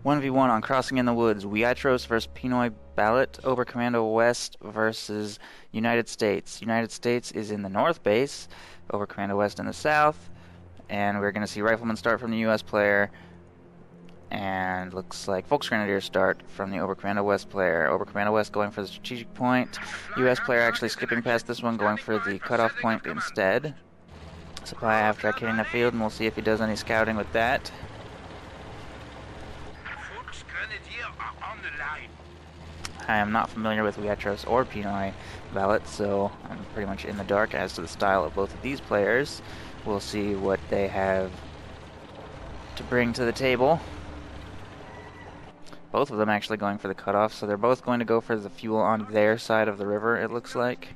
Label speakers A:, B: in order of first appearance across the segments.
A: 1v1 on Crossing in the Woods. Wiatros versus Penoy. Balut, Oberkommando West versus United States. United States is in the north base, Oberkommando West in the south, and we're going to see Riflemen start from the U.S. player, and looks like Volksgrenadiers start from the Oberkommando West player. Oberkommando West going for the strategic point. U.S. player actually skipping past this one, going for the cutoff point instead. Supply half-track hitting the field, and we'll see if he does any scouting with that. I am not familiar with Wiatros or Penoy Balut, so I'm pretty much in the dark as to the style of both of these players. We'll see what they have to bring to the table. Both of them actually going for the cutoff, so they're both going to go for the fuel on their side of the river, it looks like.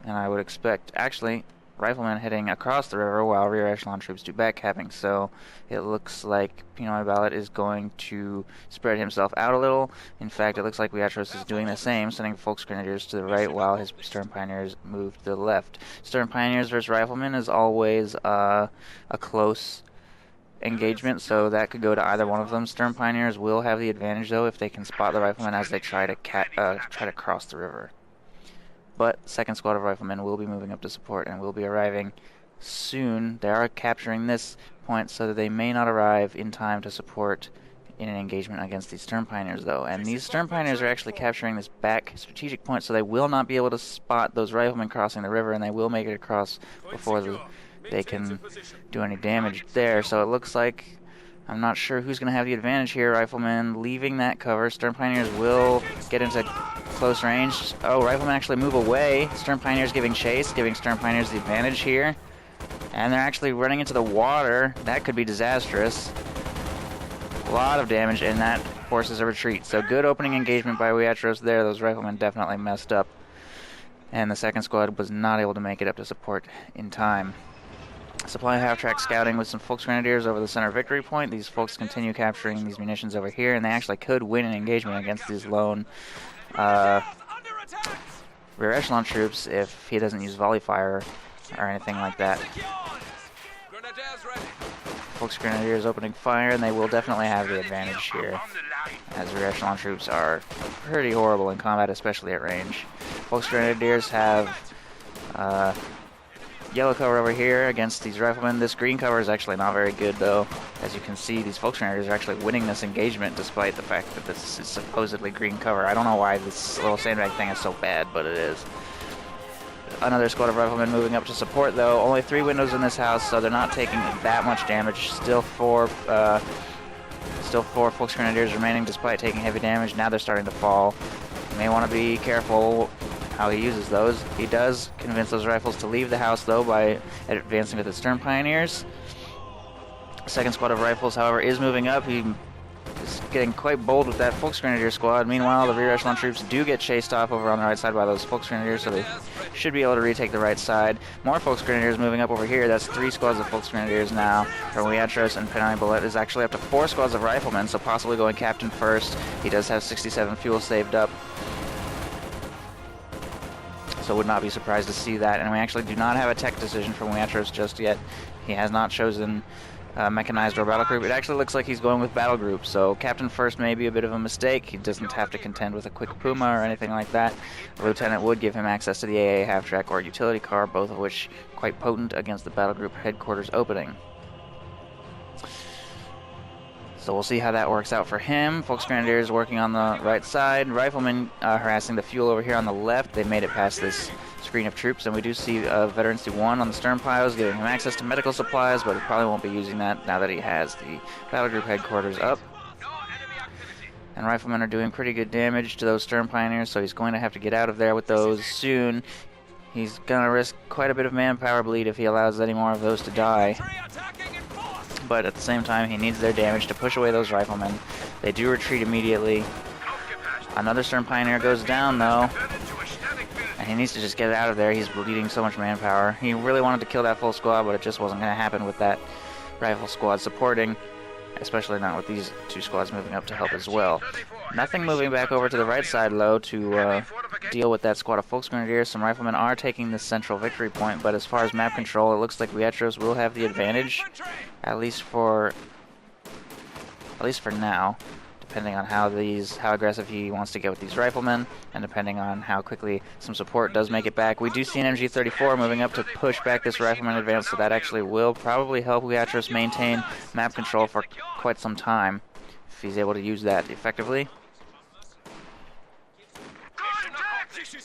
A: And I would expect, actually, Riflemen heading across the river while rear echelon troops do backcapping, so it looks like Penoy Balut is going to spread himself out a little. In fact, it looks like Wiatros is doing the same, sending Volksgrenadiers to the right while his Stern Pioneers move to the left. Stern Pioneers versus Riflemen is always a close engagement, so that could go to either one of them. Stern Pioneers will have the advantage, though, if they can spot the Riflemen as they try to cross the river. But second squad of Riflemen will be moving up to support and will be arriving soon. They are capturing this point, so that they may not arrive in time to support in an engagement against these Stern Pioneers, though. And these Stern Pioneers are actually capturing this back strategic point, so they will not be able to spot those Riflemen crossing the river, and they will make it across before they can do any damage there. So it looks like, I'm not sure who's going to have the advantage here. Riflemen leaving that cover. Stern Pioneers will get into close range. Oh, Riflemen actually move away. Stern Pioneers giving chase, giving Stern Pioneers the advantage here. And they're actually running into the water. That could be disastrous. A lot of damage, and that forces a retreat. So good opening engagement by Wiatros there. Those Riflemen definitely messed up. And the second squad was not able to make it up to support in time. Supply half-track scouting with some Volksgrenadiers over the center victory point. These folks continue capturing these munitions over here, and they actually could win an engagement against these lone rear echelon troops if he doesn't use volley fire or anything like that. Volksgrenadiers opening fire, and they will definitely have the advantage here, as rear echelon troops are pretty horrible in combat, especially at range. Volksgrenadiers have yellow cover over here against these Riflemen. This green cover is actually not very good, though. As you can see, these Volksgrenadiers are actually winning this engagement despite the fact that this is supposedly green cover. I don't know why this little sandbag thing is so bad, but it is. Another squad of Riflemen moving up to support, though. Only 3 windows in this house, so they're not taking that much damage. Still four Volksgrenadiers remaining despite taking heavy damage. Now they're starting to fall. You may want to be careful how he uses those. He does convince those rifles to leave the house, though, by advancing with the Stern Pioneers. Second squad of rifles, however, is moving up. He is getting quite bold with that Volksgrenadier squad. Meanwhile, the rear echelon troops do get chased off over on the right side by those Volksgrenadiers, so they should be able to retake the right side. More Volksgrenadiers moving up over here. That's 3 squads of Volksgrenadiers now from Wiatros, and Penoy Balut is actually up to 4 squads of Riflemen, so possibly going captain first. He does have 67 fuel saved up, so would not be surprised to see that. And we actually do not have a tech decision from Wiatros just yet. He has not chosen mechanized or battle group. It actually looks like he's going with battle group, so captain first may be a bit of a mistake. He doesn't have to contend with a quick Puma or anything like that. The lieutenant would give him access to the AA half-track or utility car, both of which quite potent against the battle group headquarters opening. So we'll see how that works out for him. Volksgrenadiers working on the right side. Riflemen harassing the fuel over here on the left. They made it past this screen of troops, and we do see Veteran C1 on the stern piles, giving him access to medical supplies, but he probably won't be using that now that he has the battle group headquarters up. And Riflemen are doing pretty good damage to those Stern Pioneers, so he's going to have to get out of there with those soon. He's going to risk quite a bit of manpower bleed if he allows any more of those to die. But at the same time, he needs their damage to push away those Riflemen. They do retreat immediately. Another Stern Pioneer goes down, though, and he needs to just get out of there. He's bleeding so much manpower. He really wanted to kill that full squad, but it just wasn't going to happen with that rifle squad supporting, especially not with these 2 squads moving up to help as well. Nothing moving back over to the right side, though, to deal with that squad of Volksgrenadiers. Some Riflemen are taking this central victory point, but as far as map control, it looks like Wiatros will have the advantage, at least for at least for now, depending on how aggressive he wants to get with these riflemen, and depending on how quickly some support does make it back. We do see an MG34 moving up to push back this rifleman advance, so that actually will probably help Wiatros maintain map control for quite some time, if he's able to use that effectively.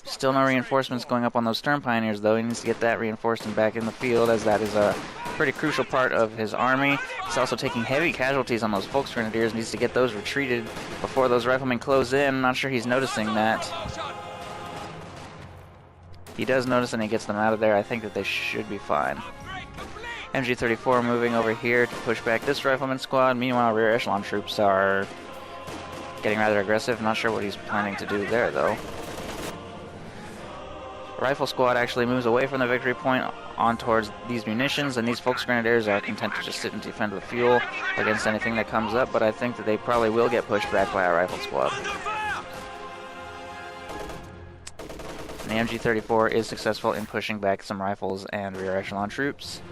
A: Still no reinforcements going up on those Stern Pioneers, though. He needs to get that reinforced and back in the field, as that is a pretty crucial part of his army. He's also taking heavy casualties on those Volksgrenadiers, needs to get those retreated before those riflemen close in. I'm not sure he's noticing that. He does notice and he gets them out of there. I think that they should be fine. MG34 moving over here to push back this rifleman squad. Meanwhile, rear echelon troops are getting rather aggressive. Not sure what he's planning to do there, though. Rifle squad actually moves away from the victory point on towards these munitions, and these Volksgrenadiers are content to just sit and defend the fuel against anything that comes up, but I think that they probably will get pushed back by a rifle squad. And the MG34 is successful in pushing back some rifles and rear echelon troops.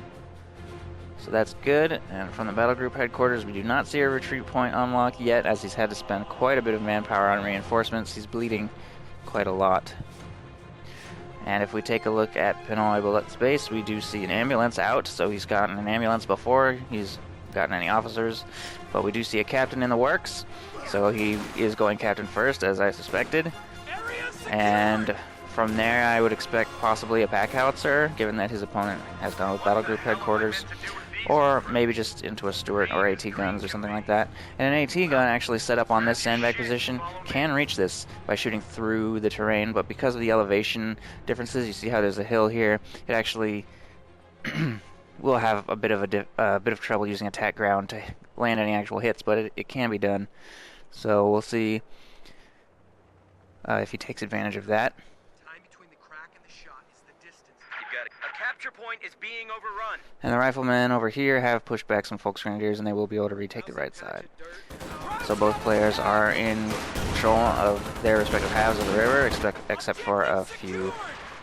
A: So that's good, and from the battle group headquarters we do not see a retreat point unlock yet, as he's had to spend quite a bit of manpower on reinforcements. He's bleeding quite a lot. And if we take a look at Penoy Balut's base, we do see an ambulance out, so he's gotten an ambulance before he's gotten any officers. But we do see a captain in the works, so he is going captain first, as I suspected. And from there, I would expect possibly a pack howitzer, given that his opponent has gone with battle group headquarters. Or maybe just into a Stuart or AT guns or something like that. And an AT gun actually set up on this sandbag position can reach this by shooting through the terrain, but because of the elevation differences, you see how there's a hill here, it actually will have a bit of trouble using attack ground to land any actual hits, but it can be done. So we'll see if he takes advantage of that. Point is being overrun. And the riflemen over here have pushed back some Volksgrenadiers, and they will be able to retake the right side. So both players are in control of their respective halves of the river, except for a few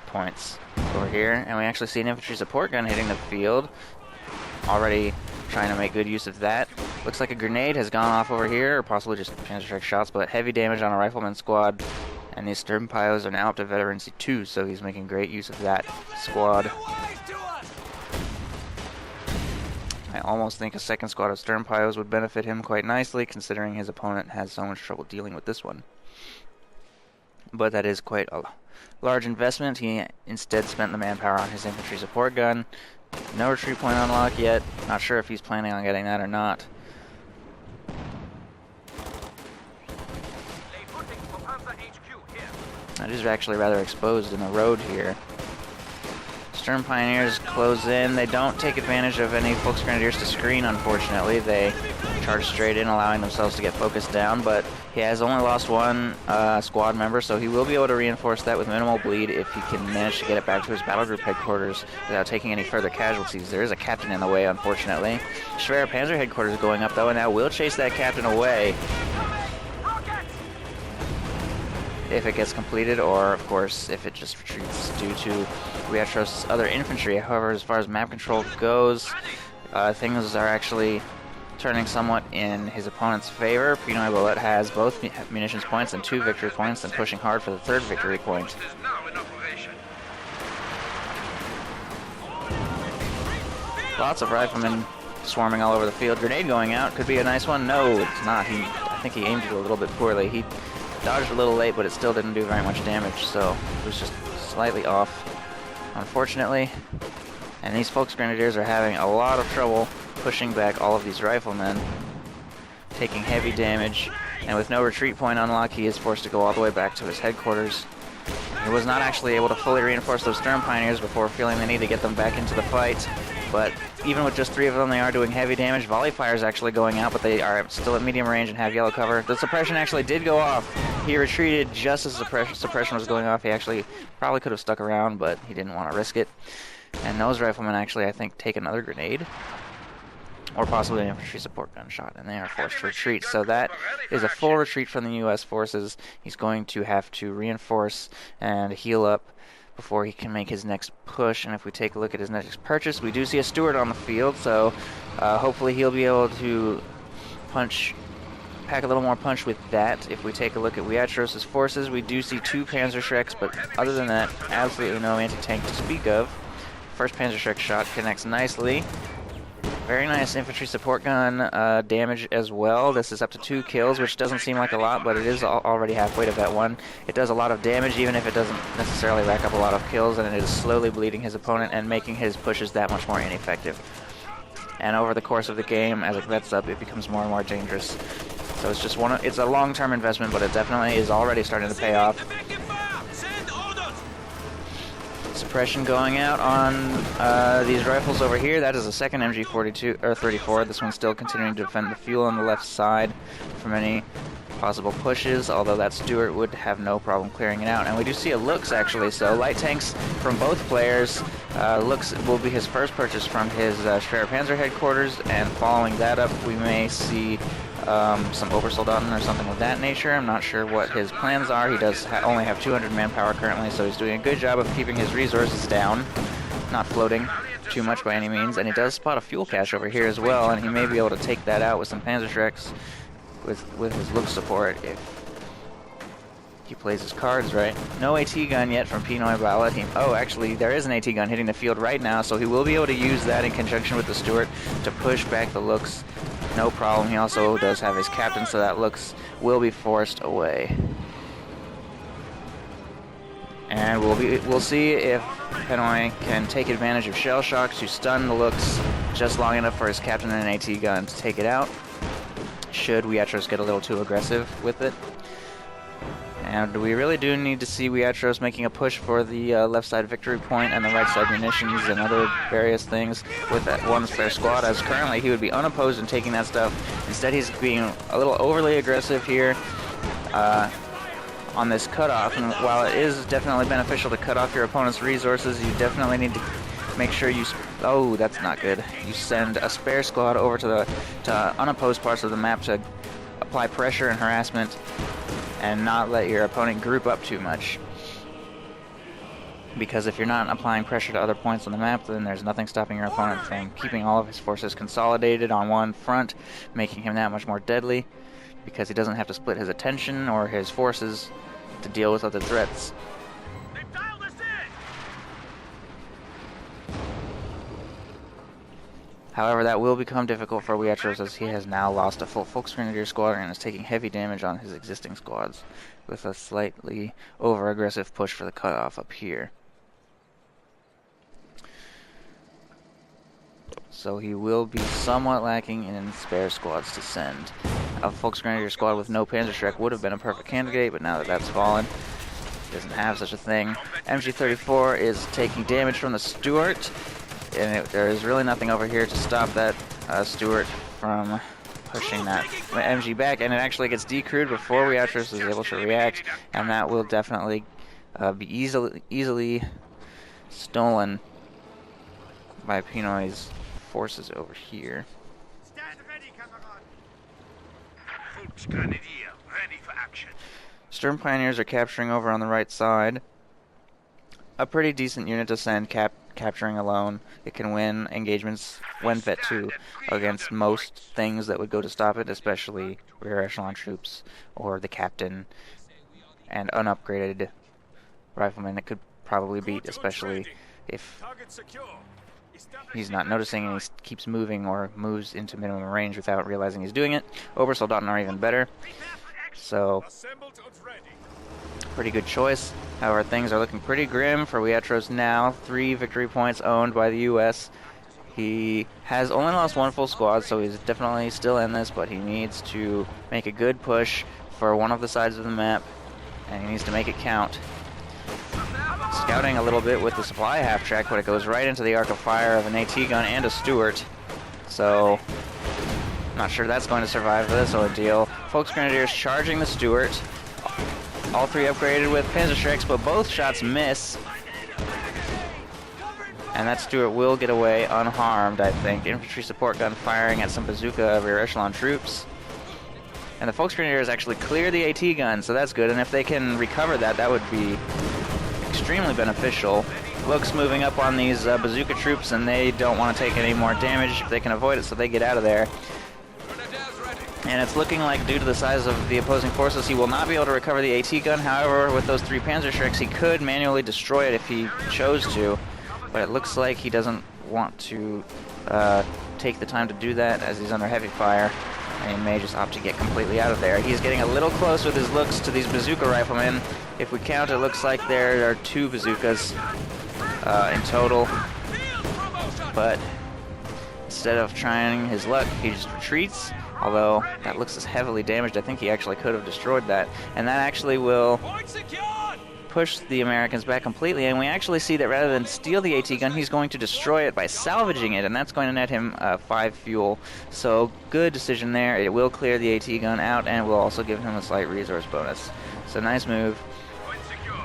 A: points over here. And we actually see an infantry support gun hitting the field, already trying to make good use of that. Looks like a grenade has gone off over here, or possibly just panzer strike shots, but heavy damage on a rifleman squad. And these Stern Pios are now up to veterancy 2, so he's making great use of that squad. I almost think a second squad of Stern Pios would benefit him quite nicely, considering his opponent has so much trouble dealing with this one. But that is quite a large investment. He instead spent the manpower on his infantry support gun. No retreat point unlock yet. Not sure if he's planning on getting that or not. It is actually rather exposed in the road here. Stern Pioneers close in. They don't take advantage of any Volksgrenadiers to screen, unfortunately. They charge straight in, allowing themselves to get focused down, but he has only lost one squad member, so he will be able to reinforce that with minimal bleed if he can manage to get it back to his battle group headquarters without taking any further casualties. There is a captain in the way, unfortunately. Schwer Panzer headquarters going up, though, and that will chase that captain away if it gets completed, or of course if it just retreats due to Wiatros' other infantry. However, as far as map control goes, things are actually turning somewhat in his opponent's favor. Penoy Balut has both munitions points and 2 victory points, and pushing hard for the 3rd victory point. Lots of riflemen swarming all over the field. Grenade going out, could be a nice one. No, it's not. I think he aimed it a little bit poorly. He dodged a little late, but it still didn't do very much damage, so it was just slightly off, unfortunately. And these Volksgrenadiers are having a lot of trouble pushing back all of these riflemen, taking heavy damage, and with no retreat point unlock, he is forced to go all the way back to his headquarters. He was not actually able to fully reinforce those Stern Pioneers before feeling the need to get them back into the fight, but even with just 3 of them, they are doing heavy damage. Volley fire is actually going out, but they are still at medium range and have yellow cover. The suppression actually did go off. He retreated just as suppression was going off. He actually probably could have stuck around, but he didn't want to risk it. And those riflemen actually, I think, take another grenade, or possibly an infantry support gunshot, and they are forced to retreat. So that is a full retreat from the U.S. forces. He's going to have to reinforce and heal up before he can make his next push. And if we take a look at his next purchase, we do see a Stuart on the field, so hopefully he'll be able to punch pack a little more punch with that. If we take a look at Wiatros' forces, we do see 2 Panzerschrecks, but other than that, absolutely no anti-tank to speak of. First Panzerschreck shot connects nicely. Very nice infantry support gun damage as well. This is up to 2 kills, which doesn't seem like a lot, but it is already halfway to that 1. It does a lot of damage, even if it doesn't necessarily rack up a lot of kills, and it is slowly bleeding his opponent and making his pushes that much more ineffective. And over the course of the game, as it vets up, it becomes more and more dangerous. So it's just it's a long-term investment, but it definitely is already starting to pay off. Suppression going out on these rifles over here. That is a second MG42 or 34. This one's still continuing to defend the fuel on the left side from any possible pushes, although that Stuart would have no problem clearing it out. And we do see a Lux actually, so light tanks from both players. Lux will be his first purchase from his Schwerpanzer headquarters, and following that up we may see some Obersoldaten or something of that nature. I'm not sure what his plans are. He does only have 200 manpower currently, so he's doing a good job of keeping his resources down, not floating too much by any means. And he does spot a fuel cache over here as well, and he may be able to take that out with some Panzerschrecks with his Lux support if he plays his cards right. No AT gun yet from Penoy Balut. Oh, actually, there is an AT gun hitting the field right now, so he will be able to use that in conjunction with the Stuart to push back the Lux. No problem. He also does have his captain, so that Lux will be forced away. And we'll see if Penoy can take advantage of shell shock to stun the Lux just long enough for his captain and an AT gun to take it out, should Wiatros get a little too aggressive with it. And we really do need to see Wiatros making a push for the left side victory point and the right side munitions and other various things with that 1 spare squad, as currently he would be unopposed in taking that stuff. Instead, he's being a little overly aggressive here on this cutoff. And while it is definitely beneficial to cut off your opponent's resources, you definitely need to make sure you... Oh, that's not good. You send a spare squad over to unopposed parts of the map to apply pressure and harassment, and not let your opponent group up too much. Because if you're not applying pressure to other points on the map, then there's nothing stopping your opponent from keeping all of his forces consolidated on one front, making him that much more deadly, because he doesn't have to split his attention or his forces to deal with other threats. However, that will become difficult for Wiatros, as he has now lost a full Volksgrenadier squadron and is taking heavy damage on his existing squads with a slightly over-aggressive push for the cutoff up here. So he will be somewhat lacking in spare squads to send. A Volksgrenadier squad with no Panzerschreck would have been a perfect candidate, but now that that's fallen, he doesn't have such a thing. MG34 is taking damage from the Stuart, and there is really nothing over here to stop that Stuart from pushing that MG back, and it actually gets decrewed before Wiatros is able to react, and that will definitely be easily stolen by Penoy's forces over here.
B: Stand ready, Kamerad. Volksgrenadier, ready for action.
A: Sturm Pioneers are capturing over on the right side. A pretty decent unit to send, capturing alone. It can win engagements when vet 2 against most things that would go to stop it, especially rear echelon troops or the captain and unupgraded riflemen. It could probably beat, especially if he's not noticing and he keeps moving or moves into minimum range without realizing he's doing it. Obersoldaten are even better. So, pretty good choice. However, things are looking pretty grim for Wiatros now. 3 victory points owned by the U.S. He has only lost 1 full squad, so he's definitely still in this, but he needs to make a good push for one of the sides of the map, and he needs to make it count. Scouting a little bit with the supply half-track, but it goes right into the arc of fire of an AT gun and a Stuart. So, not sure that's going to survive this ordeal. Volksgrenadiers charging the Stuart. All 3 upgraded with Panzerschrecks, but both shots miss. And that Stuart will get away unharmed, I think. Infantry support gun firing at some bazooka rear echelon troops. And the Volksgrenadiers actually clear the AT gun, so that's good. And if they can recover that, that would be extremely beneficial. Lux moving up on these bazooka troops, and they don't want to take any more damage if they can avoid it, so they get out of there. And it's looking like, due to the size of the opposing forces, he will not be able to recover the AT gun. However, with those 3 Panzerschrecks, he could manually destroy it if he chose to. But it looks like he doesn't want to take the time to do that, as he's under heavy fire. And he may just opt to get completely out of there. He's getting a little close with his looks to these bazooka riflemen. If we count, it looks like there are 2 bazookas in total. But instead of trying his luck, he just retreats. Although that looks as heavily damaged, I think he actually could have destroyed that. And that actually will push the Americans back completely. And we actually see that rather than steal the AT gun, he's going to destroy it by salvaging it. And that's going to net him 5 fuel. So good decision there. It will clear the AT gun out, and it will also give him a slight resource bonus. So nice move.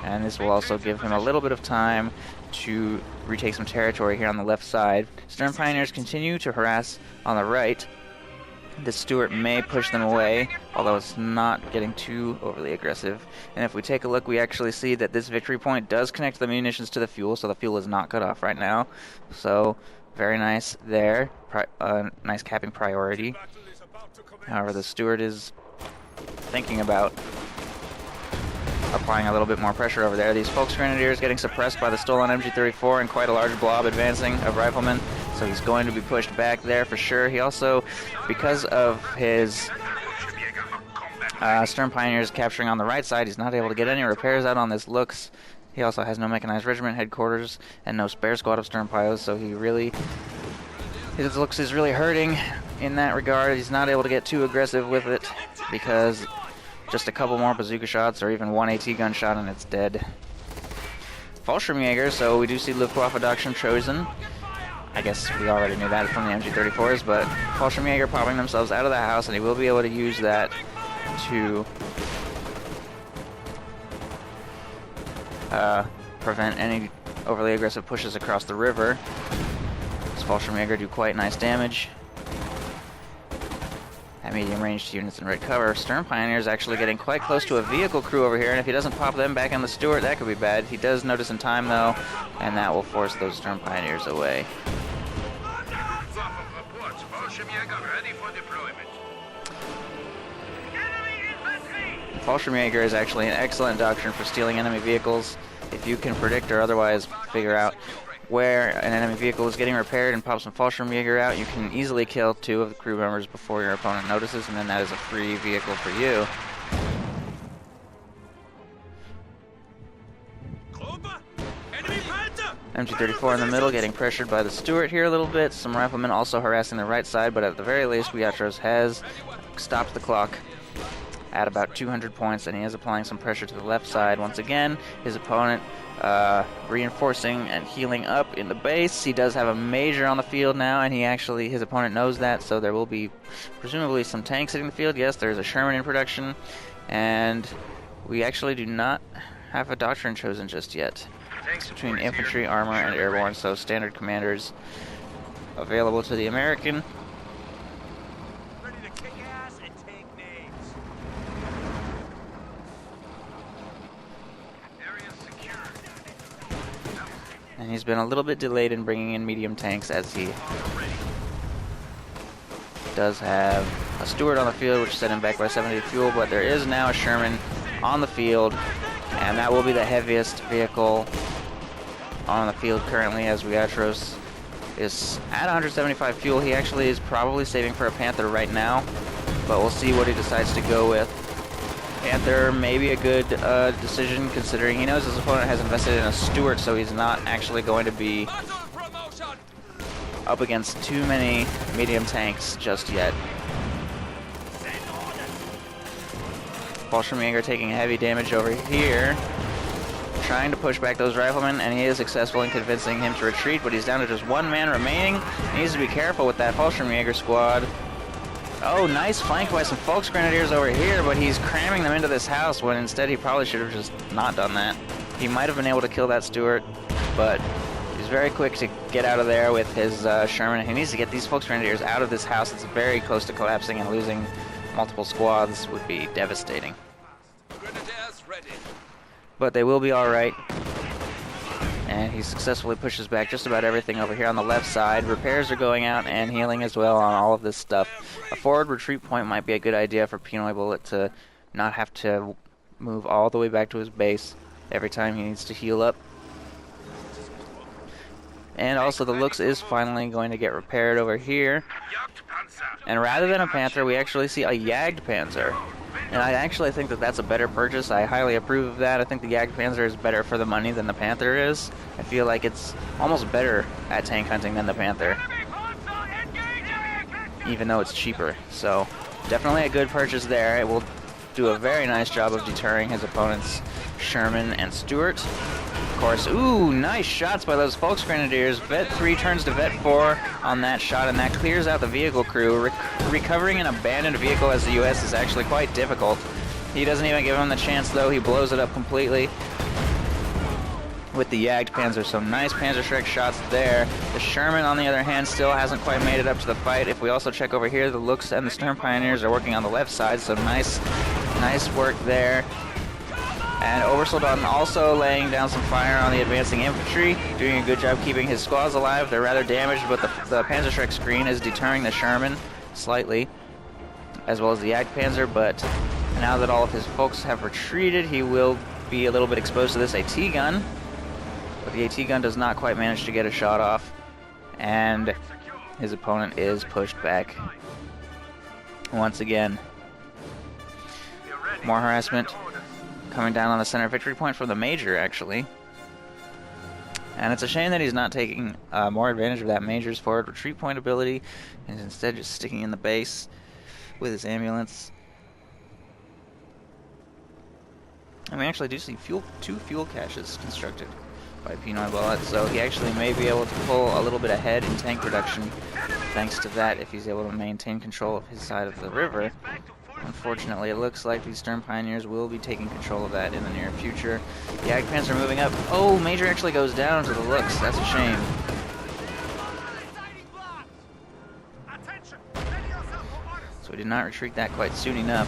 A: And this will also give him a little bit of time to retake some territory here on the left side. Stern Pioneers continue to harass on the right. The Stuart may push them away, although it's not getting too overly aggressive. And if we take a look, we actually see that this victory point does connect the munitions to the fuel, so the fuel is not cut off right now. So, very nice there. Nice capping priority. However, the Stuart is thinking about applying a little bit more pressure over there. These Volksgrenadiers getting suppressed by the stolen MG34 and quite a large blob advancing of riflemen. So he's going to be pushed back there for sure. He also, because of his Stern Pioneers capturing on the right side, he's not able to get any repairs out on this looks. He also has no mechanized regiment headquarters and no spare squad of Stern Pios, so he really, his looks is really hurting in that regard. He's not able to get too aggressive with it because just a couple more bazooka shots or even 1 AT gun shot and it's dead. Fallschirmjäger, so we do see Luftwaffe Doctrine chosen. I guess we already knew that from the MG34s, but Fallschirmjäger popping themselves out of the house, and he will be able to use that to prevent any overly aggressive pushes across the river. These Fallschirmjäger do quite nice damage at medium-ranged units in red cover. Stern Pioneers actually getting quite close to a vehicle crew over here, and if he doesn't pop them back on the Stuart, that could be bad. He does notice in time, though, and that will force those Stern Pioneers away. Fallschirmjäger is actually an excellent doctrine for stealing enemy vehicles. If you can predict or otherwise figure out where an enemy vehicle is getting repaired and pop some Fallschirmjäger out, you can easily kill 2 of the crew members before your opponent notices, and then that is a free vehicle for you. MG34 in the middle getting pressured by the Stuart here a little bit. Some riflemen also harassing the right side, but at the very least, Wiatros has stopped the clock at about 200 points, and he is applying some pressure to the left side. Once again, his opponent reinforcing and healing up in the base. He does have a major on the field now, and his opponent knows that, so there will be presumably some tanks hitting the field. Yes, there's a Sherman in production, and we actually do not have a doctrine chosen just yet. It's between infantry, armor, and airborne, so standard commanders available to the American. And he's been a little bit delayed in bringing in medium tanks, as he does have a Stuart on the field, which set him back by 70 fuel, but there is now a Sherman on the field, and that will be the heaviest vehicle on the field currently, as Wiatros is at 175 fuel. He actually is probably saving for a Panther right now, but we'll see what he decides to go with. Panther may be a good decision, considering he knows his opponent has invested in a Stuart, so he's not actually going to be up against too many medium tanks just yet. Fallschirmjäger taking heavy damage over here, trying to push back those riflemen, and he is successful in convincing him to retreat, but he's down to just 1 man remaining. He needs to be careful with that Fallschirmjäger squad. Oh, nice flank by some Volksgrenadiers over here, but he's cramming them into this house when instead he probably should have just not done that. He might have been able to kill that Stuart, but he's very quick to get out of there with his Sherman. He needs to get these Volksgrenadiers out of this house. It's very close to collapsing, and losing multiple squads would be devastating. But they will be alright. And he successfully pushes back just about everything over here on the left side. Repairs are going out and healing as well on all of this stuff. A forward retreat point might be a good idea for Penoy Bullet to not have to move all the way back to his base every time he needs to heal up. And also the Lux is finally going to get repaired over here. And rather than a Panther, we actually see a Jagd Panzer. And I actually think that that's a better purchase. I highly approve of that. I think the Jagd Panzer is better for the money than the Panther is. I feel like it's almost better at tank hunting than the Panther, even though it's cheaper. So definitely a good purchase there. It will do a very nice job of deterring his opponents, Sherman and Stewart. Of course, ooh, nice shots by those Volksgrenadiers. Vet 3 turns to Vet 4 on that shot, and that clears out the vehicle crew. Recovering an abandoned vehicle as the U.S. is actually quite difficult. He doesn't even give him the chance, though. He blows it up completely with the Jagd Panzer. So nice Panzerschreck shots there. The Sherman, on the other hand, still hasn't quite made it up to the fight. If we also check over here, the Lux and the Stern Pioneers are working on the left side, so nice work there. And Obersoldaten also laying down some fire on the advancing infantry, doing a good job keeping his squads alive. They're rather damaged, but the Panzerschreck screen is deterring the Sherman slightly, as well as the Jagd Panzer. But now that all of his folks have retreated, he will be a little bit exposed to this AT gun. But the AT gun does not quite manage to get a shot off, and his opponent is pushed back once again. More harassment coming down on the center victory point from the Major, actually. And it's a shame that he's not taking more advantage of that Major's forward retreat point ability, and is instead just sticking in the base with his ambulance. And we actually do see two fuel caches constructed by Penoy Bullet, so he actually may be able to pull a little bit ahead in tank production thanks to that if he's able to maintain control of his side of the river. Unfortunately, it looks like these Stern Pioneers will be taking control of that in the near future. The Jagd Panzer are moving up. Oh, Major actually goes down to the Lux. That's a shame. So we did not retreat that quite soon enough.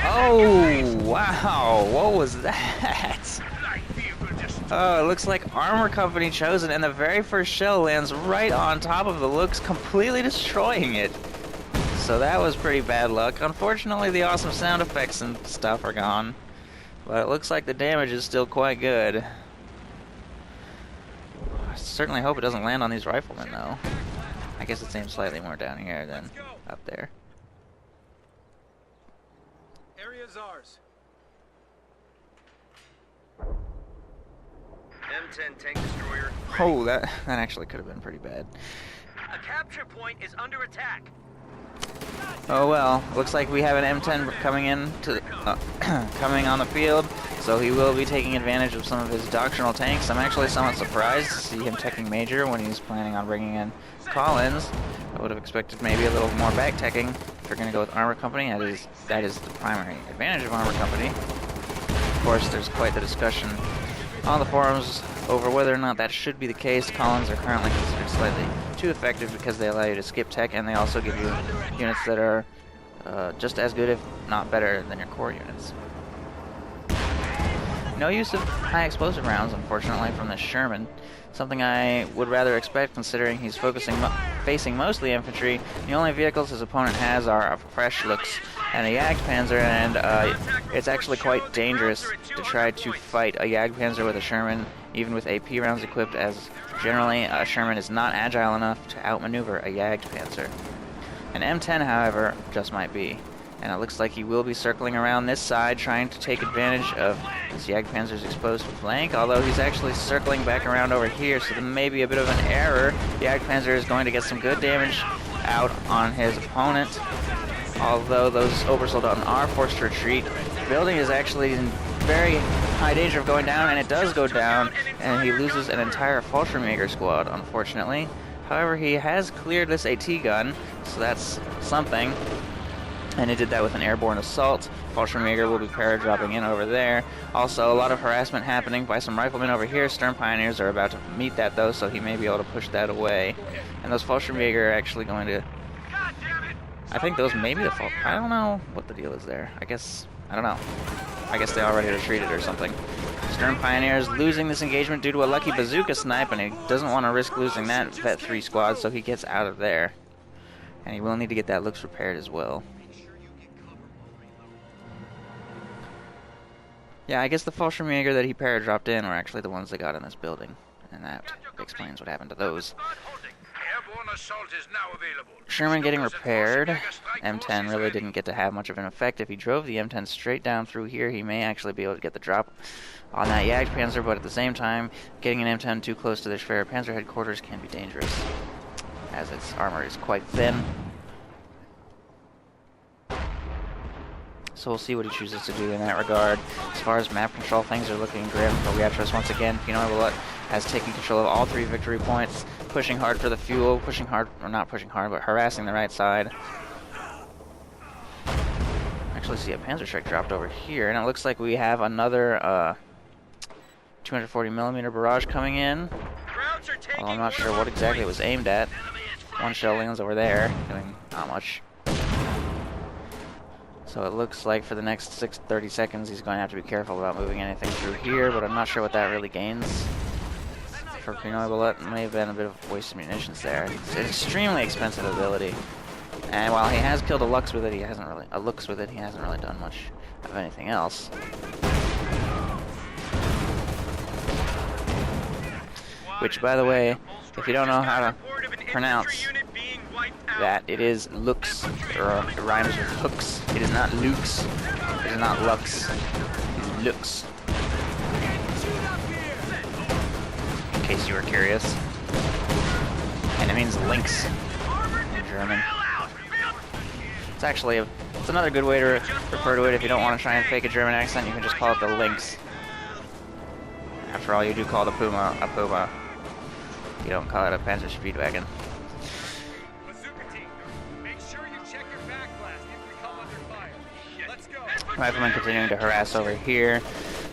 A: Oh, wow. What was that? Oh, it looks like Armor Company chosen, and the very first shell lands right on top of the Lux, completely destroying it. So that was pretty bad luck. Unfortunately, the awesome sound effects and stuff are gone. But it looks like the damage is still quite good. I certainly hope it doesn't land on these riflemen, though. I guess it aims slightly more down here than up there.
B: Area's ours.
C: M10 tank destroyer.
A: Oh, that actually could have been pretty bad.
C: A capture point is under attack.
A: Oh well, looks like we have an M10 coming in to coming on the field, so he will be taking advantage of some of his doctrinal tanks. I'm actually somewhat surprised to see him teching Major when he's planning on bringing in Collins. I would have expected maybe a little more back teching if you're going to go with Armor Company. That is the primary advantage of Armor Company. Of course, there's quite the discussion on the forums over whether or not that should be the case. Collins are currently considered slightly too effective because they allow you to skip tech, and they also give you units that are just as good, if not better, than your core units. No use of high explosive rounds, unfortunately, from the Sherman. Something I would rather expect, considering he's facing mostly infantry. The only vehicles his opponent has are a fresh Lux and a Jagd Panzer, and it's actually quite dangerous to try to fight a Jagd Panzer with a Sherman, even with AP rounds equipped, as generally a Sherman is not agile enough to outmaneuver a Jagd Panzer. An M10, however, just might be. And it looks like he will be circling around this side, trying to take advantage of this Jagd Panzer's exposed flank, although he's actually circling back around over here, so there may be a bit of an error. Jagd Panzer is going to get some good damage out on his opponent, although those Obersoldaten are forced to retreat. The building is actually in very high danger of going down, and it does go down, and he loses an entire Fallschirmjäger squad, unfortunately. However, he has cleared this AT gun, so that's something. And he did that with an airborne assault. Fallschirmjäger will be para-dropping in over there. Also, a lot of harassment happening by some riflemen over here. Stern Pioneers are about to meet that, though, so he may be able to push that away. And those Fallschirmjäger are actually going to... I think those may be the fault. I don't know what the deal is there. I guess... I don't know. I guess they already retreated or something. Stern Pioneers losing this engagement due to a lucky bazooka snipe, and he doesn't want to risk losing that Vet 3 squad, so he gets out of there. And he will need to get that looks repaired as well. Yeah, I guess the Fallschirmjäger that he para-dropped in were actually the ones that got in this building. And that explains what happened to those. Sherman getting repaired. M10 really didn't get to have much of an effect. If he drove the M10 straight down through here, he may actually be able to get the drop on that Jagdpanzer, but at the same time, getting an M10 too close to the Schwerer Panzer headquarters can be dangerous, as its armor is quite thin. So we'll see what he chooses to do in that regard. As far as map control, things are looking grim for Wiatros once again. Penoy Balut has taken control of all 3 victory points, pushing hard for the fuel, pushing hard, or not pushing hard, but harassing the right side. Actually see a Panzerschreck dropped over here, and it looks like we have another 240mm barrage coming in. Well, I'm not sure what exactly it was aimed at. One shell lands over there, doing not much. So it looks like for the next 30 seconds he's going to have to be careful about moving anything through here, but I'm not sure what that really gains. For Penoy Balut, it may have been a bit of wasted munitions there. It's an extremely expensive ability. And while he has killed a Lux with it, he hasn't really done much of anything else. Which, by the way, if you don't know how to pronounce that, it is Lux, or it rhymes with hooks. It is not Lux. It is not Lux. It is Lux. In case you were curious. And it means lynx in German. It's another good way to refer to it. If you don't want to try and fake a German accent, you can just call it the lynx. After all, you do call the Puma a Puma. You don't call it a Panzer Speedwagon. Rifleman continuing to harass over here.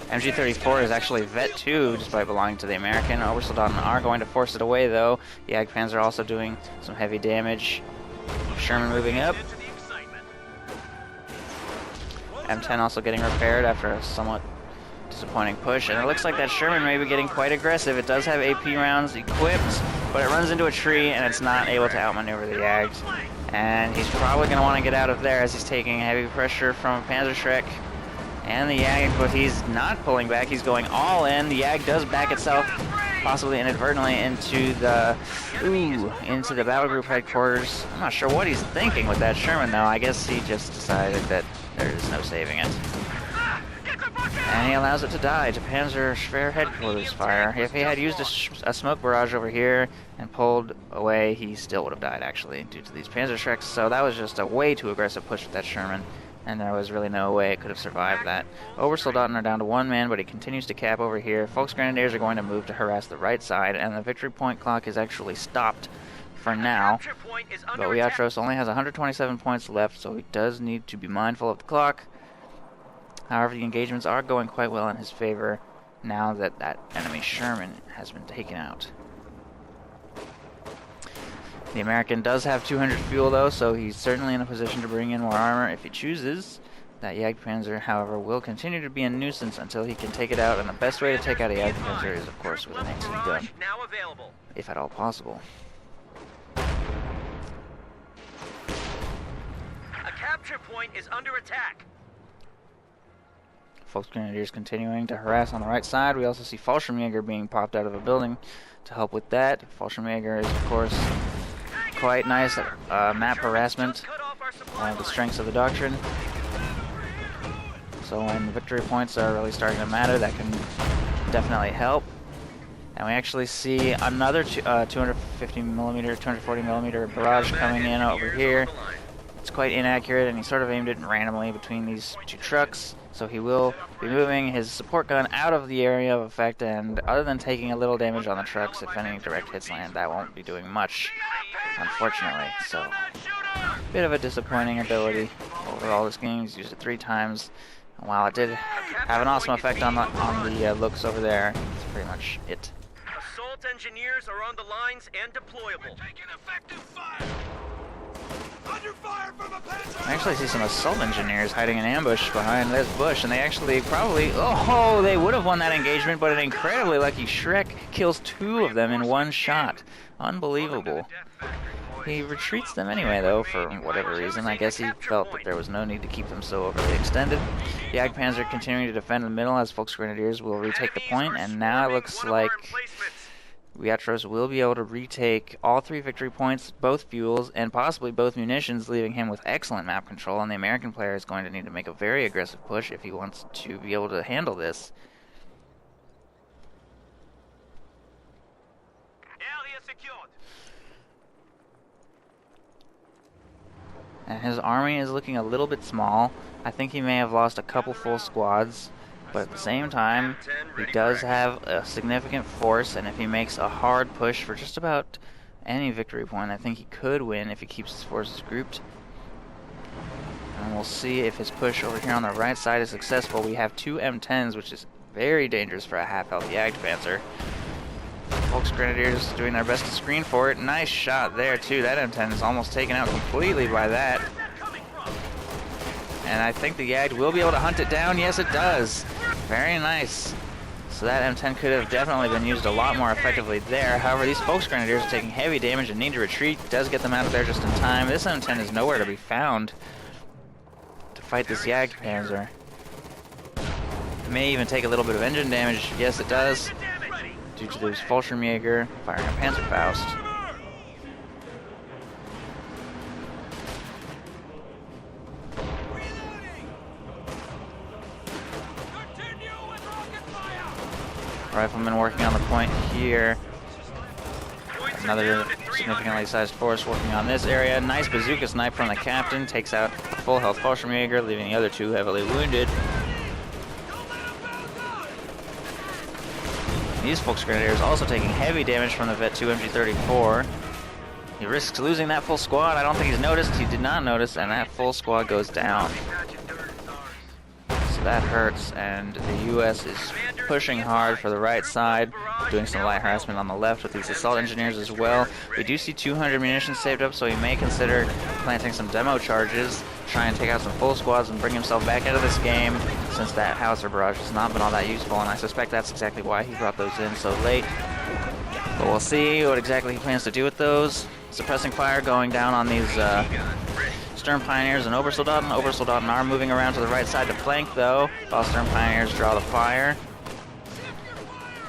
A: MG-34 is actually Vet 2, despite belonging to the American. Obersoldaten are going to force it away, though. The Jagdpanzer are also doing some heavy damage. Sherman moving up. M10 also getting repaired after a somewhat disappointing push. And it looks like that Sherman may be getting quite aggressive. It does have AP rounds equipped, but it runs into a tree, and it's not able to outmaneuver the Jags. And he's probably going to want to get out of there as he's taking heavy pressure from a Panzerschreck and the Jag, but he's not pulling back. He's going all in. The Jag does back itself, possibly inadvertently, into the battle group headquarters. I'm not sure what he's thinking with that Sherman, though. I guess he just decided that there's no saving it. And he allows it to die to Panzer Schwerer headquarters fire. If he had used a smoke barrage over here and pulled away, he still would have died, actually, due to these Panzerschrecks. So that was just a way too aggressive push with that Sherman, and there was really no way it could have survived that. Obersoldaten are down to 1 man, but he continues to cap over here. Volksgrenadiers are going to move to harass the right side, and the victory point clock is actually stopped for now. But Wiatros only has 127 points left, so he does need to be mindful of the clock. However, the engagements are going quite well in his favor now that that enemy Sherman has been taken out. The American does have 200 fuel, though, so he's certainly in a position to bring in more armor if he chooses. That Jagdpanzer, however, will continue to be a nuisance until he can take it out, and the best way to take out a Jagdpanzer is, of course, with an AT gun, if at all possible.
C: A capture point is under attack.
A: Volksgrenadiers continuing to harass on the right side. We also see Fallschirmjäger being popped out of a building to help with that. Fallschirmjäger is, of course, quite nice at map harassment, one of the strengths of the doctrine. So when victory points are really starting to matter, that can definitely help. And we actually see another 250mm, 240mm barrage coming in over here. It's quite inaccurate, and he sort of aimed it randomly between these 2 trucks. So he will be moving his support gun out of the area of effect, and other than taking a little damage on the trucks, if any direct hits land, that won't be doing much, unfortunately. So, bit of a disappointing ability overall. This game, he's used it 3 times, and while it did have an awesome effect on the looks over there, that's pretty much it.
C: Assault engineers are on the lines and deployable.
B: We're taking effective fire! Under fire from a Panzer
A: I actually see some assault engineers hiding in ambush behind this bush, and they actually probably... Oh, they would have won that engagement, but an incredibly lucky Shrek kills 2 of them in one shot. Unbelievable. He retreats them anyway, though, for whatever reason. I guess he felt that there was no need to keep them so overly extended. The Jagdpanzer continuing to defend the middle as Volksgrenadiers will retake the point, and now it looks like Wiatros will be able to retake all 3 victory points, both fuels, and possibly both munitions, leaving him with excellent map control, and the American player is going to need to make a very aggressive push if he wants to be able to handle this.
C: Area secured.
A: And his army is looking a little bit small. I think he may have lost a couple full squads, but at the same time, he does have a significant force, and if he makes a hard push for just about any victory point, I think he could win if he keeps his forces grouped. And we'll see if his push over here on the right side is successful. We have 2 M10s, which is very dangerous for a half-health Jagdpanzer. Volksgrenadiers doing their best to screen for it. Nice shot there, too. That M10 is almost taken out completely by that. And I think the Jagd will be able to hunt it down. Yes, it does. Very nice. So that M10 could have definitely been used a lot more effectively there. However, these Volksgrenadiers are taking heavy damage and need to retreat. Does get them out of there just in time. This M10 is nowhere to be found to fight this Jagdpanzer. It may even take a little bit of engine damage. Yes, it does. Due to this Fallschirmjäger firing a Panzerfaust. Riflemen working on the point here. Another significantly sized force working on this area. Nice bazooka snipe from the captain. Takes out a full health Fallschirmjäger, leaving the other 2 heavily wounded. These Volksgrenadiers also taking heavy damage from the Vet 2 MG34. He risks losing that full squad. I don't think he's noticed. He did not notice, and that full squad goes down. So that hurts, and the U.S. is pushing hard for the right side, doing some light harassment on the left with these assault engineers as well. We do see 200 munitions saved up, so he may consider planting some demo charges, try and take out some full squads and bring himself back into this game, since that howitzer barrage has not been all that useful, and I suspect that's exactly why he brought those in so late. But we'll see what exactly he plans to do with those. Suppressing fire going down on these Sturm Pioneers and Obersoldaten. Obersoldaten are moving around to the right side to flank, though, while Sturm Pioneers draw the fire.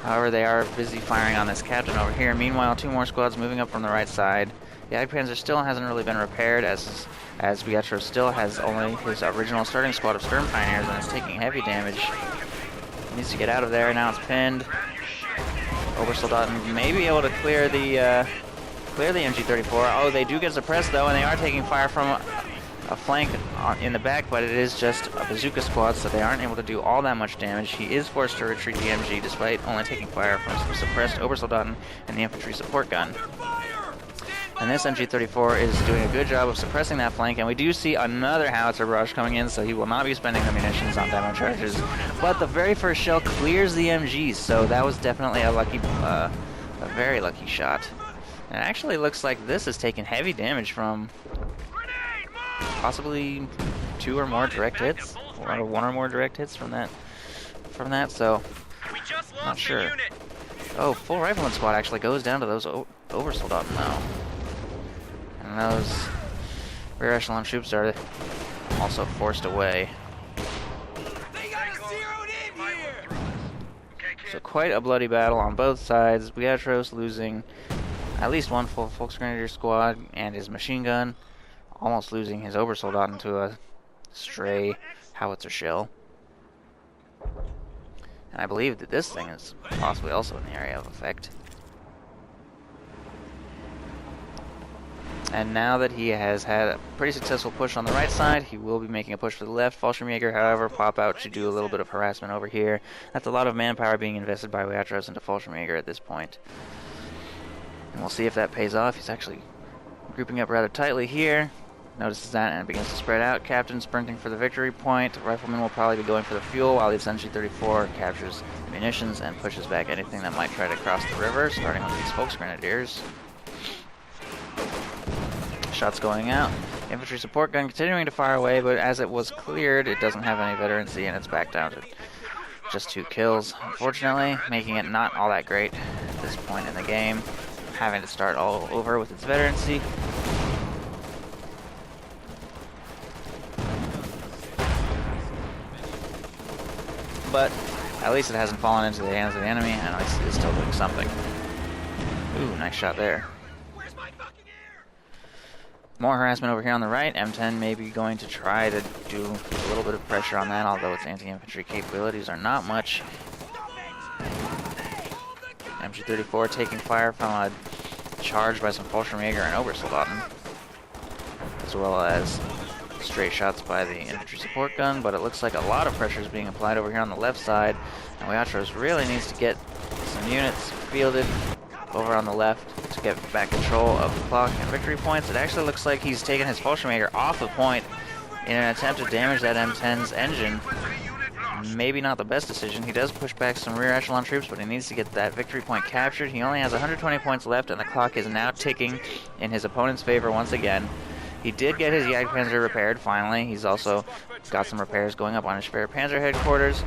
A: However, they are busy firing on this captain over here. Meanwhile, 2 more squads moving up from the right side. The Jagdpanzer still hasn't really been repaired, as Wiatros still has only his original starting squad of Sturm Pioneers and is taking heavy damage. He needs to get out of there. Now it's pinned. Obersoldaten may be able to clear the MG34. Oh, they do get suppressed, though, and they are taking fire from a flank in the back, but it is just a bazooka squad, so they aren't able to do all that much damage. He is forced to retreat the MG, despite only taking fire from some suppressed Obersoldaten and the infantry support gun. And this MG34 is doing a good job of suppressing that flank, and we do see another howitzer barrage coming in, so he will not be spending the munitions on demo charges. But the very first shell clears the MG, so that was definitely a very lucky shot. And it actually looks like this has taken heavy damage from possibly 2 or more direct hits, or 1 or more direct hits from that. So not sure. Oh, full rifleman squad actually goes down to those Obersoldaten now, and those rear echelon troops are also forced away. So quite a bloody battle on both sides. Wiatros losing at least 1 full Volksgrenadier squad and his machine gun, almost losing his Obersoldaten to a stray howitzer shell. And I believe that this thing is possibly also in the area of effect. And now that he has had a pretty successful push on the right side, he will be making a push for the left. Fallschirmjäger, however, pop out to do a little bit of harassment over here. That's a lot of manpower being invested by Wiatros into Fallschirmjäger at this point. And we'll see if that pays off. He's actually grouping up rather tightly here. Notices that and begins to spread out. Captain sprinting for the victory point. Rifleman will probably be going for the fuel, while the MG34 captures the munitions and pushes back anything that might try to cross the river, starting with these Volksgrenadiers. Shots going out. Infantry support gun continuing to fire away, but as it was cleared, it doesn't have any veterancy, and it's back down to just 2 kills. Unfortunately, making it not all that great at this point in the game, having to start all over with its veterancy. But at least it hasn't fallen into the hands of the enemy, and at least it's still doing something. Ooh, nice shot there. More harassment over here on the right. M10 may be going to try to do a little bit of pressure on that, although its anti-infantry capabilities are not much. MG34 taking fire from a charge by some Fallschirmjäger and Obersoldaten, as well as straight shots by the infantry support gun, but it looks like a lot of pressure is being applied over here on the left side, and Wiatros really needs to get some units fielded over on the left to get back control of the clock and victory points. It actually looks like he's taken his Fallschirmjäger off the point in an attempt to damage that M10's engine. Maybe not the best decision. He does push back some rear echelon troops, but he needs to get that victory point captured. He only has 120 points left, and the clock is now ticking in his opponent's favor once again. He did get his Jagdpanzer repaired, finally. He's also got some repairs going up on his Schwer Panzer headquarters.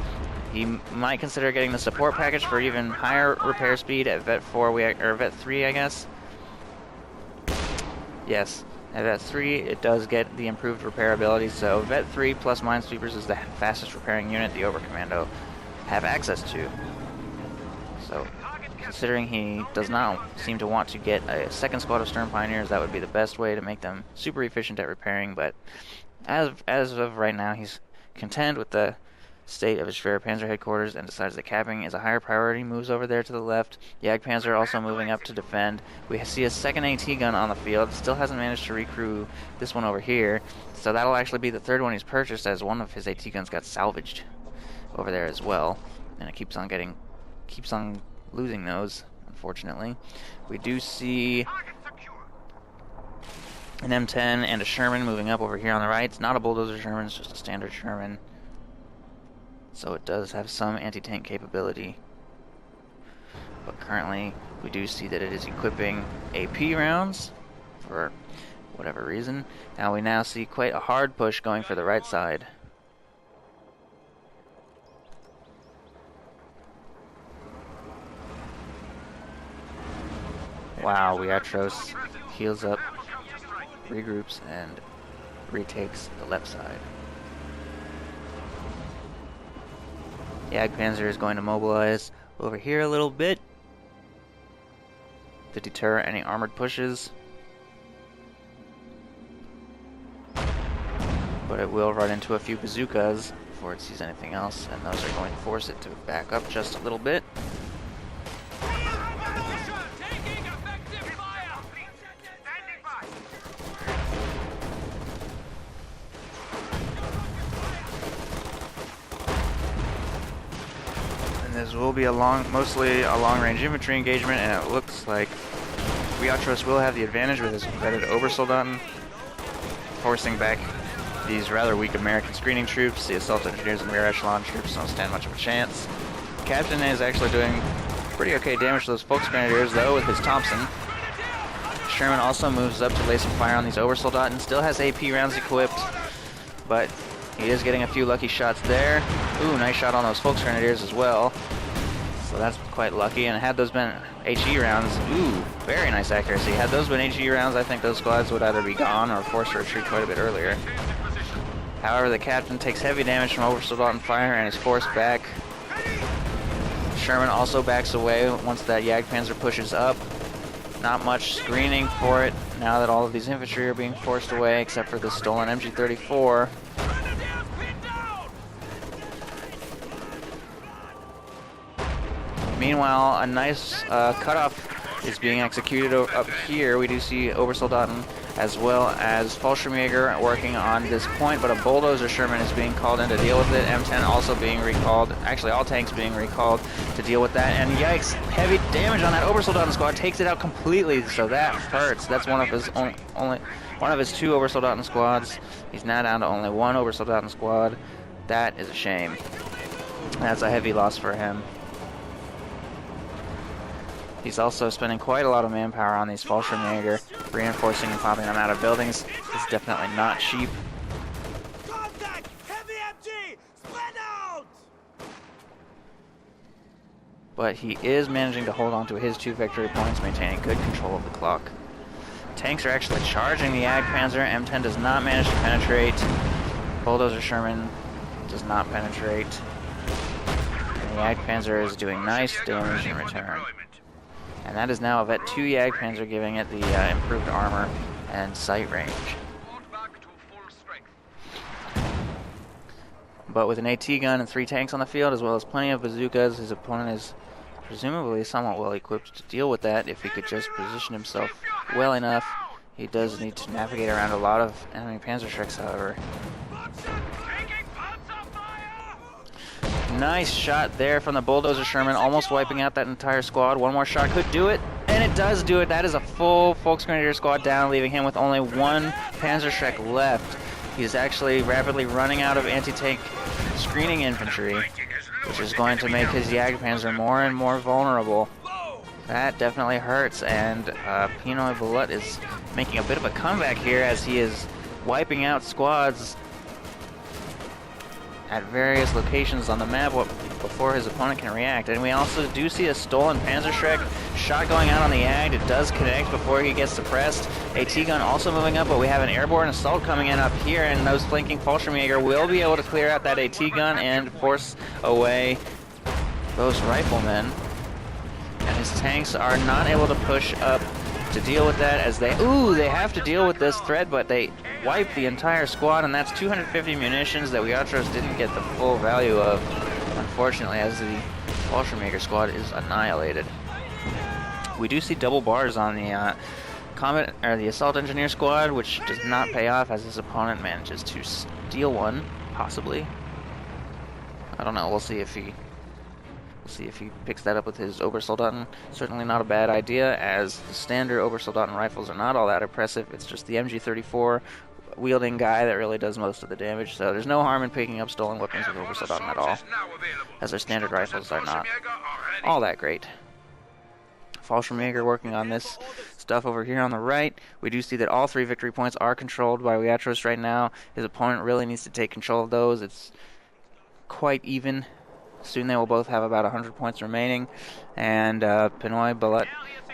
A: He might consider getting the support package for even higher repair speed at Vet 4, or Vet 3, I guess. Yes, at Vet 3 it does get the improved repair ability, so Vet 3 plus Minesweepers is the fastest repairing unit the Oberkommando have access to. So, considering he does not seem to want to get a second squad of Stern Pioneers, that would be the best way to make them super efficient at repairing, but as of right now, he's content with the state of his Schwer Panzer headquarters and decides that capping is a higher priority, moves over there to the left. Jagdpanzer also moving up to defend. We see a second AT gun on the field, still hasn't managed to recrew this one over here, so that'll actually be the third one he's purchased, as one of his AT guns got salvaged over there as well, and it keeps on losing those, unfortunately. We do see an M10 and a Sherman moving up over here on the right. It's not a bulldozer Sherman, it's just a standard Sherman. So it does have some anti-tank capability. But currently, we do see that it is equipping AP rounds for whatever reason. Now we now see quite a hard push going for the right side. Wow, Wiatros heals up, regroups, and retakes the left side. Jagdpanzer is going to mobilize over here a little bit to deter any armored pushes, but it will run into a few bazookas before it sees anything else, and those are going to force it to back up just a little bit. This will be mostly a long-range infantry engagement, and it looks like Wiatros will have the advantage with his embedded Obersoldaten, forcing back these rather weak American screening troops. The assault engineers and rear echelon troops don't stand much of a chance. The captain is actually doing pretty okay damage to those Volksgrenadiers, though, with his Thompson. Sherman also moves up to lay some fire on these Obersoldaten. Still has AP rounds equipped, but he is getting a few lucky shots there. Ooh, nice shot on those Volksgrenadiers as well. So that's quite lucky. And had those been HE rounds, ooh, very nice accuracy. Had those been HE rounds, I think those squads would either be gone or forced to retreat quite a bit earlier. However, the captain takes heavy damage from Obersoldaten fire and is forced back. Sherman also backs away once that Jagdpanzer pushes up. Not much screening for it now that all of these infantry are being forced away, except for the stolen MG34. Meanwhile, a nice cutoff is being executed up here. We do see Obersoldaten as well as Fallschirmjäger working on this point, but a bulldozer Sherman is being called in to deal with it. M10 also being recalled, actually all tanks being recalled to deal with that, and yikes, heavy damage on that Obersoldaten squad, takes it out completely, so that hurts. That's one of his only one of his 2 Obersoldaten squads. He's now down to only 1 Obersoldaten squad. That is a shame. That's a heavy loss for him. He's also spending quite a lot of manpower on these Fallschirmjäger, reinforcing and popping them out of buildings. It's definitely not cheap.
B: Contact! Heavy MG! Spread out!
A: But he is managing to hold on to his 2 victory points, maintaining good control of the clock. Tanks are actually charging the Jagdpanzer. M10 does not manage to penetrate. Bulldozer Sherman does not penetrate. And the Jagdpanzer is doing nice damage in return. And that is now a Vet 2 Jagdpanzer, giving it the improved armor and sight range. But with an AT gun and 3 tanks on the field, as well as plenty of bazookas, his opponent is presumably somewhat well equipped to deal with that if he could just position himself well enough. He does need to navigate around a lot of enemy Panzerschrecks, however. Nice shot there from the Bulldozer Sherman, almost wiping out that entire squad. One more shot could do it, and it does do it. That is a full Volksgrenadier squad down, leaving him with only 1 Panzerschreck left. He's actually rapidly running out of anti-tank screening infantry, which is going to make his Jagdpanzer more and more vulnerable. That definitely hurts, and Penoy Balut is making a bit of a comeback here as he is wiping out squads at various locations on the map before his opponent can react. And we also do see a stolen Panzerschreck shot going out on the Jagd. It does connect before he gets suppressed. AT gun also moving up, but we have an airborne assault coming in up here, and those flanking Fallschirmjäger will be able to clear out that AT gun and force away those riflemen. And his tanks are not able to push up to deal with that, as they have to deal with this threat, but they wipe the entire squad, and that's 250 munitions that Wiatros didn't get the full value of, unfortunately, as the Fallschirmjäger squad is annihilated. We do see double bars on the the assault engineer squad, which does not pay off as his opponent manages to steal one, possibly. I don't know. We'll see if he picks that up with his Obersoldaten. Certainly not a bad idea, as the standard Obersoldaten rifles are not all that impressive. It's just the MG34 wielding guy that really does most of the damage, so there's no harm in picking up stolen weapons with Obersoldaten at all, as their standard rifles are not all that great. Fallschirmjäger working on this stuff over here on the right. We do see that all 3 victory points are controlled by Wiatros right now. His opponent really needs to take control of those. It's quite even. Soon they will both have about 100 points remaining, and Penoy Balut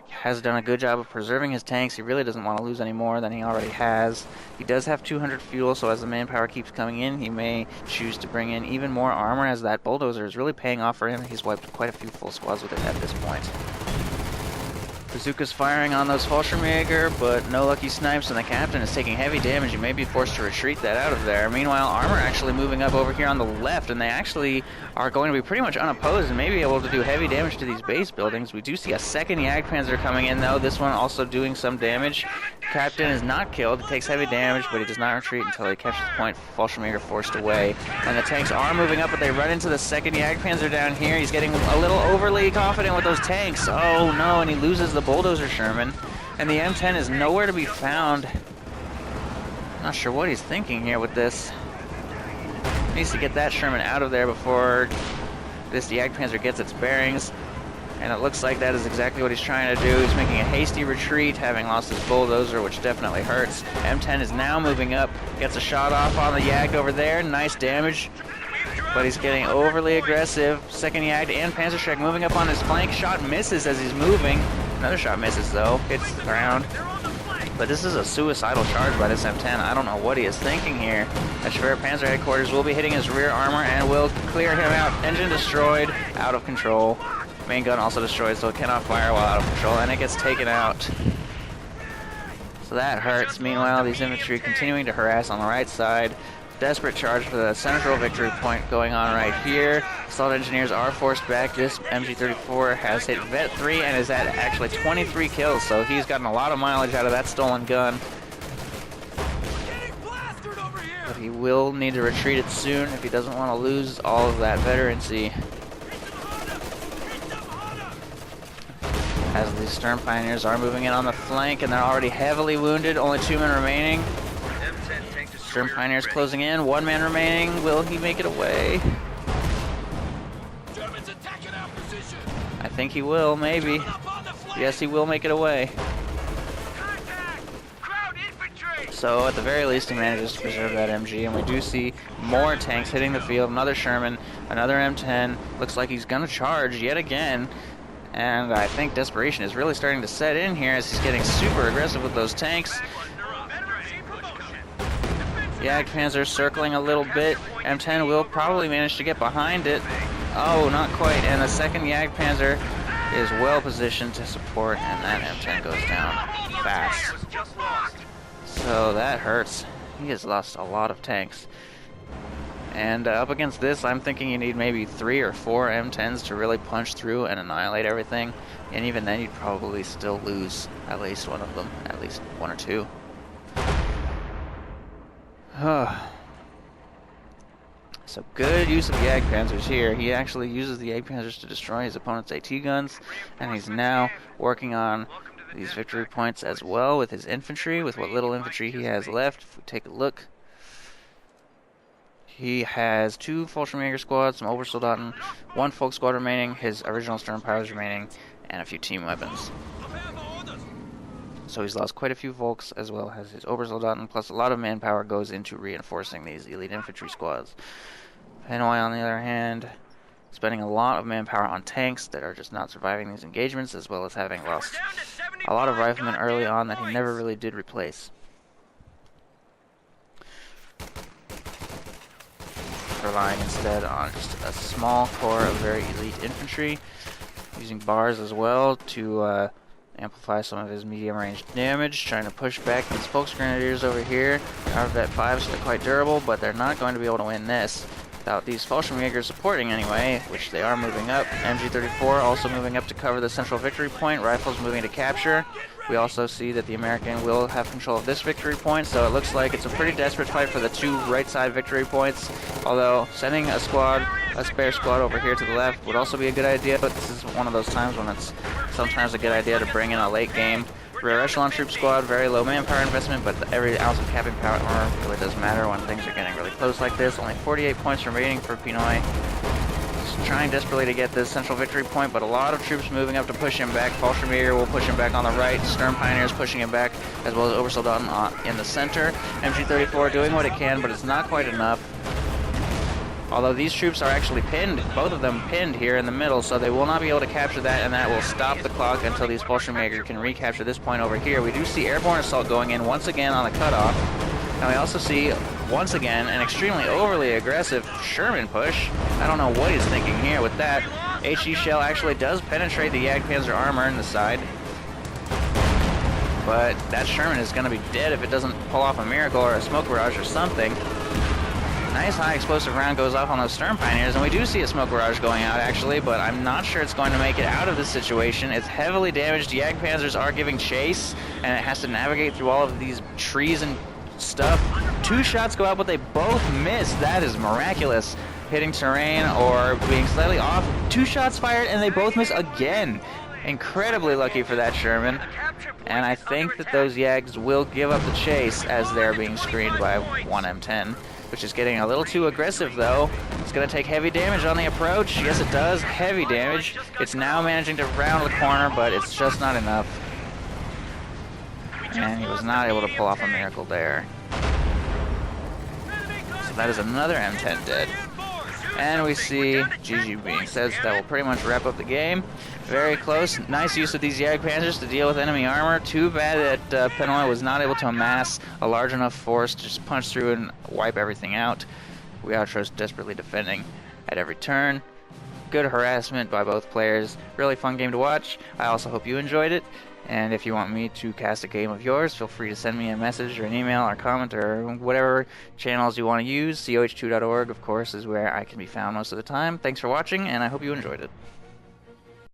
A: has done a good job of preserving his tanks. He really doesn't want to lose any more than he already has. He does have 200 fuel, so as the manpower keeps coming in, he may choose to bring in even more armor, as that bulldozer is really paying off for him. He's wiped quite a few full squads with it at this point. Bazooka's firing on those Fallschirmjäger, but no lucky snipes, and the captain is taking heavy damage. He may be forced to retreat that out of there. Meanwhile, armor actually moving up over here on the left, and they actually are going to be pretty much unopposed and may be able to do heavy damage to these base buildings. We do see a second Jagdpanzer coming in, though. This one also doing some damage. Captain is not killed. He takes heavy damage, but he does not retreat until he catches the point. Fallschirmjäger forced away. And the tanks are moving up, but they run into the second Jagdpanzer down here. He's getting a little overly confident with those tanks. Oh no, and he loses the Bulldozer Sherman. And the M10 is nowhere to be found. Not sure what he's thinking here with this. Needs to get that Sherman out of there before this Jagdpanzer gets its bearings. And it looks like that is exactly what he's trying to do. He's making a hasty retreat, having lost his bulldozer, which definitely hurts. M10 is now moving up, gets a shot off on the Jagd over there. Nice damage, but he's getting overly aggressive. Second Jagd and Panzerschreck moving up on his flank. Shot misses as he's moving. Another shot misses, though. Hits the ground. But this is a suicidal charge by this M10. I don't know what he is thinking here. That Schwer Panzer headquarters will be hitting his rear armor and will clear him out. Engine destroyed, out of control. Main gun also destroyed, so it cannot fire while out of control, and it gets taken out. So that hurts. Meanwhile, these infantry continuing to harass on the right side. Desperate charge for the central victory point going on right here. Assault engineers are forced back. This MG34 has hit Vet 3 and is at actually 23 kills, so he's gotten a lot of mileage out of that stolen gun. But he will need to retreat it soon if he doesn't want to lose all of that veterancy. As the Stern Pioneers are moving in on the flank, and they're already heavily wounded. Only 2 men remaining. Stern Pioneers closing in. 1 man remaining. Will he make it away? I think he will, maybe. Yes, he will make it away.
C: Contact! Crowd infantry!
A: So at the very least, he manages to preserve that MG, and we do see more tanks hitting the field. Another Sherman, another M10. Looks like he's going to charge yet again. And I think desperation is really starting to set in here as he's getting super aggressive with those tanks. Jagdpanzer circling a little bit. M10 will probably manage to get behind it. Oh, not quite. And the second Jagdpanzer is well positioned to support, and that M10 goes down fast. So that hurts. He has lost a lot of tanks. And up against this, I'm thinking you need maybe 3 or 4 M10s to really punch through and annihilate everything. And even then, you'd probably still lose at least one of them, at least 1 or 2. So good use of the Jagdpanzers here. He actually uses the Jagdpanzers to destroy his opponent's AT guns, and he's now working on these victory points as well with his infantry, with what little infantry he has left. If we take a look, he has 2 Fallschirmjäger squads, some Obersoldaten, 1 Folk squad remaining, his original Stern pilots remaining, and a few team weapons. So he's lost quite a few Volks as well as his Obersoldaten, plus a lot of manpower goes into reinforcing these elite infantry squads. Penoy, on the other hand, spending a lot of manpower on tanks that are just not surviving these engagements, as well as having lost a lot of riflemen early on that he never really did replace. Relying instead on just a small corps of very elite infantry, using bars as well to amplify some of his medium-range damage, trying to push back these Volksgrenadiers over here. Corvette 5s are quite durable, but they're not going to be able to win this without these Fallschirmjägers supporting anyway, which they are moving up. MG34 also moving up to cover the central victory point, rifles moving to capture. We also see that the American will have control of this victory point, so it looks like it's a pretty desperate fight for the 2 right side victory points, although sending a spare squad over here to the left would also be a good idea, but this is one of those times when it's sometimes a good idea to bring in a late game rear echelon troop squad. Very low manpower investment, but every ounce of capping power really does matter when things are getting really close like this. Only 48 points remaining for Penoy. He's trying desperately to get this central victory point, but a lot of troops moving up to push him back. Fallschirmjäger will push him back on the right. Stern Pioneers pushing him back, as well as Obersoldaten in the center. MG34 doing what it can, but it's not quite enough. Although these troops are actually pinned, both of them pinned here in the middle, so they will not be able to capture that, and that will stop the clock until these Fallschirmjäger can recapture this point over here. We do see airborne assault going in once again on the cutoff, and we also see, once again, an extremely overly aggressive Sherman push. I don't know what he's thinking here with that. HE shell actually does penetrate the Jagdpanzer armor in the side, but that Sherman is going to be dead if it doesn't pull off a miracle or a smoke barrage or something. Nice high explosive round goes off on those Stern Pioneers, and we do see a smoke barrage going out actually, but I'm not sure it's going to make it out of this situation. It's heavily damaged. Jagdpanzers are giving chase, and it has to navigate through all of these trees and stuff. 2 shots go out, but they both miss. That is miraculous. Hitting terrain or being slightly off. 2 shots fired, and they both miss again. Incredibly lucky for that Sherman, and I think that those Jags will give up the chase as they're being screened by 1 M10. Which is getting a little too aggressive, though. It's going to take heavy damage on the approach. Yes, it does. Heavy damage. It's now managing to round the corner, but it's just not enough. And he was not able to pull off a miracle there. So that is another M10 dead. And we see GG being said, so that will pretty much wrap up the game. Very close. Nice use of these Jagdpanzers to deal with enemy armor. Too bad that Penoy was not able to amass a large enough force to just punch through and wipe everything out. Wiatros desperately defending at every turn. Good harassment by both players. Really fun game to watch. I also hope you enjoyed it. And if you want me to cast a game of yours, feel free to send me a message or an email or comment or whatever channels you want to use. COH2.org, of course, is where I can be found most of the time. Thanks for watching, and I hope you enjoyed it.